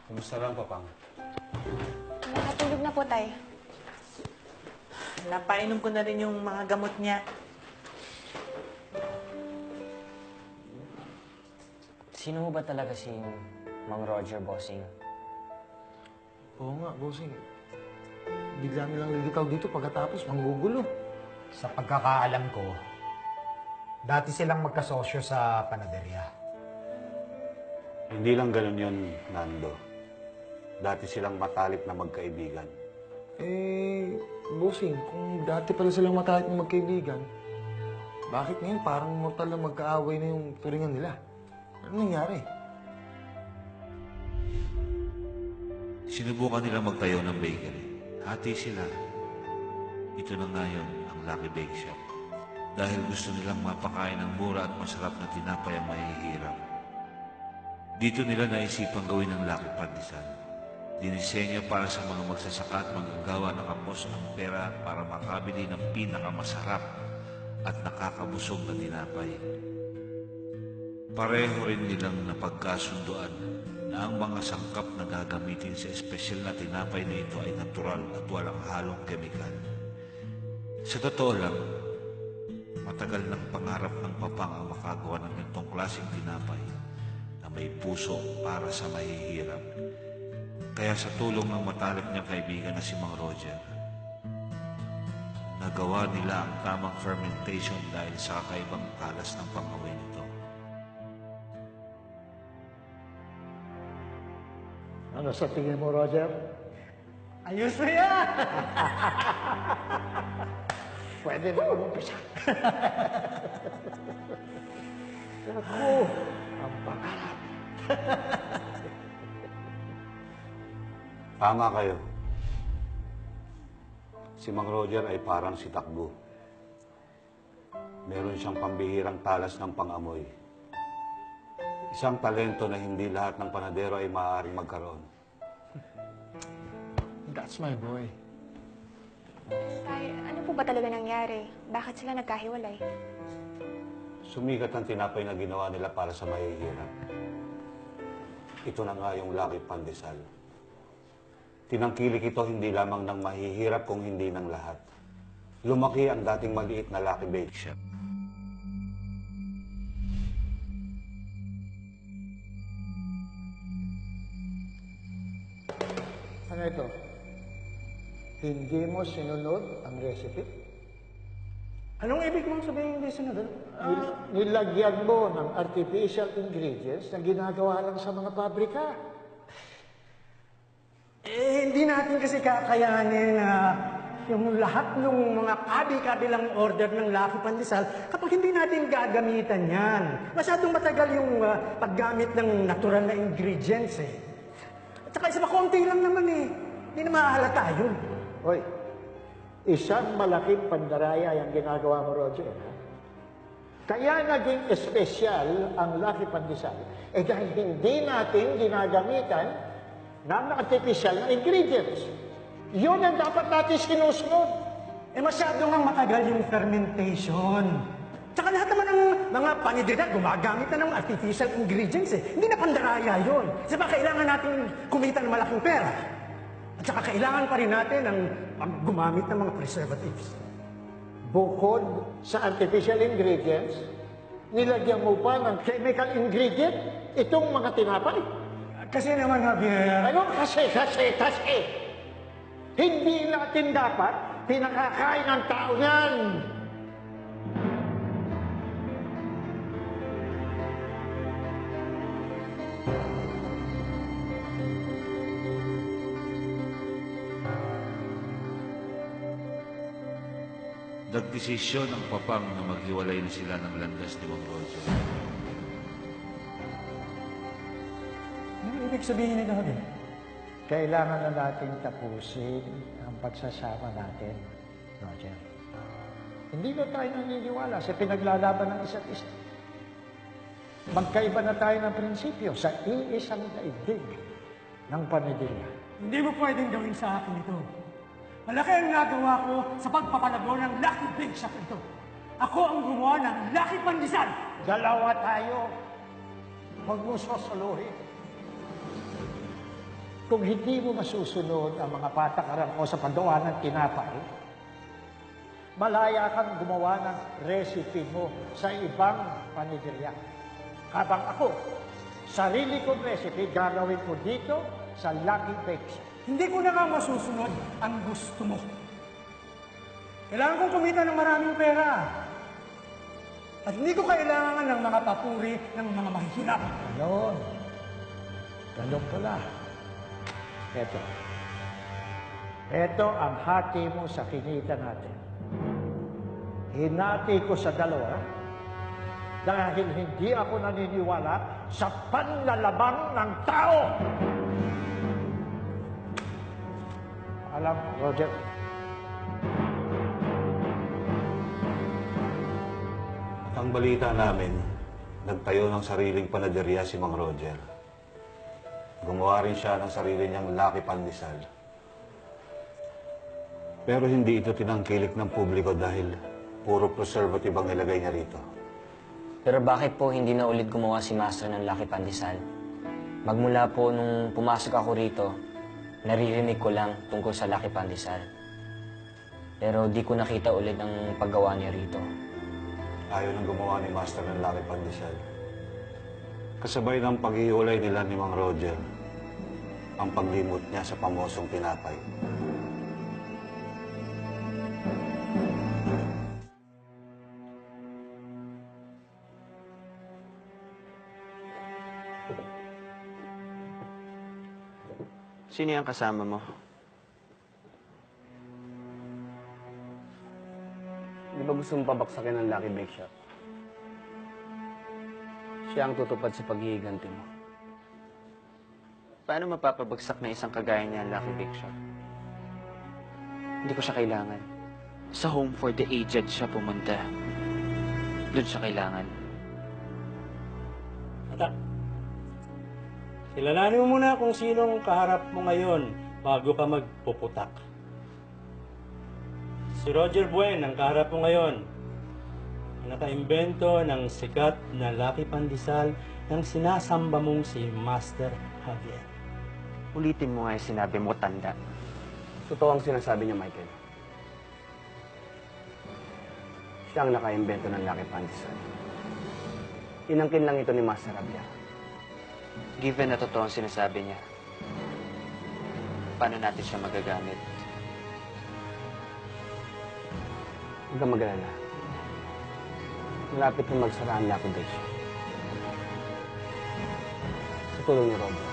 Kumusta lang, Papang? Nakatulog na po, Tay. Napainom ko na rin yung mga gamot niya. Sino mo ba talaga si Mang Roger, bossing? Oo nga, bossing. Bigla nilang lilitaw dito pagkatapos manggugulo. Sa pagkakaalam ko, dati silang magkasosyo sa panaderya. Hindi lang ganun yun, Nando. Dati silang matalik na magkaibigan. Bossing, kung dati pala silang matahit na magkaibigan, bakit ngayon parang mortal na magkaaway na yung turingan nila? Ano nangyari? Sinubukan nila magtayo ng bakery. Hati sila. Ito na ngayon ang Lucky Bake Shop. Dahil gusto nilang mapakain ng mura at masarap na tinapay ang mahihirap. Dito nila naisipang gawin ng Lucky Pandesal. Dinisenya para sa mga magsasaka at manggagawa ng kapos ang pera para makabili ng pinakamasarap at nakakabusog na tinapay. Pareho rin nilang napagkasunduan na ang mga sangkap na gagamitin sa espesyal na tinapay na ito ay natural at walang halong kemikal. Sa totoo lang, matagal ng pangarap ng Papang ang makagawa ng ganitong klaseng tinapay na may puso para sa mahihirap. Kaya sa tulong ng matalik niyang kaibigan na si Mang Roger, nagawa nila ang tamang fermentation dahil sa kakaibang talas ng pang-amoy nito. Ano sa tingin mo, Roger? Ayos na yan! Pwede na mag-umpisa. Ako, ang pangarap. Tama kayo. Si Mang Roger ay parang si Takbo. Meron siyang pambihirang talas ng pang-amoy. Isang talento na hindi lahat ng panadero ay maaaring magkaroon. That's my boy. Tay, ano po ba talaga nangyari? Bakit sila nagkahiwalay? Sumikat ang tinapay na ginawa nila para sa mahihirap. Ito na nga yung Lucky Pandesal. Tinangkilik ito hindi lamang ng mahihirap kung hindi ng lahat. Lumaki ang dating maliit na Lucky Bake Shop. Ano ito? Hindi mo sinunod ang recipe? Anong ibig mong sabihin hindi sinunod? Nilagyan mo ng artificial ingredients na ginagawa lang sa mga pabrika. Hindi natin kasi kakayanin na yung lahat ng mga kabi-kabilang order ng Lucky Pandesal kapag hindi natin gagamitan yan. Masyadong matagal yung paggamit ng natural na ingredients eh. At saka isa konti lang naman eh. Hindi na mahalata yun. Hoy, isang malaking pandaraya yung ginagawa mo, Roger. Ha? Kaya naging espesyal ang Lucky Pandesal dahil hindi natin ginagamitan ng artificial na ingredients. Yun ang dapat natin sinusunod. Masyado nga matagal yung fermentation. Tsaka lahat naman ng mga panidrida gumagamit na ng artificial ingredients eh. Hindi na pandaraya yun. Kasi ba kailangan natin kumita ng malaking pera? At saka kailangan pa rin natin ang gumamit ng mga preservatives. Bukod sa artificial ingredients, nilagyan mo pa ng chemical ingredient itong mga tinapay. Kasi naman, Javier... Ano kasi? Hindi natin dapat pinakakain ng tao yan. Nagdesisyon ang Papang na maghiwalay na sila ng landas ni Mang Roger. Ano ibig sabihin nito, Javier? Kailangan na natin tapusin ang pagsasama natin, Roger. Hindi na tayo naniniwala sa pinaglalaban ng isa't isa. Magkaiba na tayo ng prinsipyo sa iisang daigdig ng pamilya. Hindi mo pwedeng gawin sa akin ito. Malaki ang nagawa ko sa pagpapalago ng Lucky Bake Shop ito. Ako ang gumawa ng Lucky Pandesal. Dalawa tayo. Huwag mo sosolohin. Kung hindi mo masusunod ang mga patakaran mo sa paggawa ng tinapay, malaya kang gumawa ng recipe mo sa ibang paniderya. Habang ako, sarili kong recipe gagawin ko dito sa Lucky Bakes. Hindi ko na nga masusunod ang gusto mo. Kailangan kong kumita ng maraming pera. At hindi ko kailangan ng mga papuri ng mga mahihirap. Ganon. Ganon pala. Eto. Eto ang hati mo sa kinita natin. Hinati ko sa dalawa dahil hindi ako naniniwala sa panlalabang ng tao. Alam, Roger, At ang balita namin, nagtayo ng sariling panaderya si Mang Roger. Gumawa rin siya ng sarili niyang Lucky Pandesal. Pero hindi ito tinangkilik ng publiko dahil puro preservative ang nilagay niya rito. Pero bakit po hindi na ulit gumawa si Master ng Lucky Pandesal? Magmula po nung pumasok ako rito, naririnig ko lang tungkol sa Lucky Pandesal. Pero di ko nakita ulit ang paggawa niya rito. Ayaw nang gumawa ni Master ng Lucky Pandesal. Kasabay ng paghihiwalay nila ni Mang Roger, ang paglimot niya sa pamosong tinapay. Sino yung kasama mo? Di ba gusto mong pabaksakin ng Lucky Bake Shop? Siya ang tutupad sa paghihiganti mo. Paano mapapabagsak na isang kagaya niya ang Lucky Bake Shop? Hindi ko siya kailangan. Sa Home for the Aged siya pumunta. Doon siya kailangan. Atak, kilalanin mo muna kung sinong kaharap mo ngayon bago ka magpuputak. Si Roger Buen ang kaharap mo ngayon. Nakaimbento ng sikat na Lucky Pandesal ng sinasamba mong si Master Javier. Ulitin mo nga yung sinabi mo, tanda. Totoo ang sinasabi niya, Michael. Siya ang nakaimbento ng Lucky Pandesal. Inangkin lang ito ni Master Javier. Given na totoo ang sinasabi niya, paano natin siya magagamit? Huwag kang mag-alala. Malapit na magsara ang Lucky Bake Shop. Sa tulong ni Rob.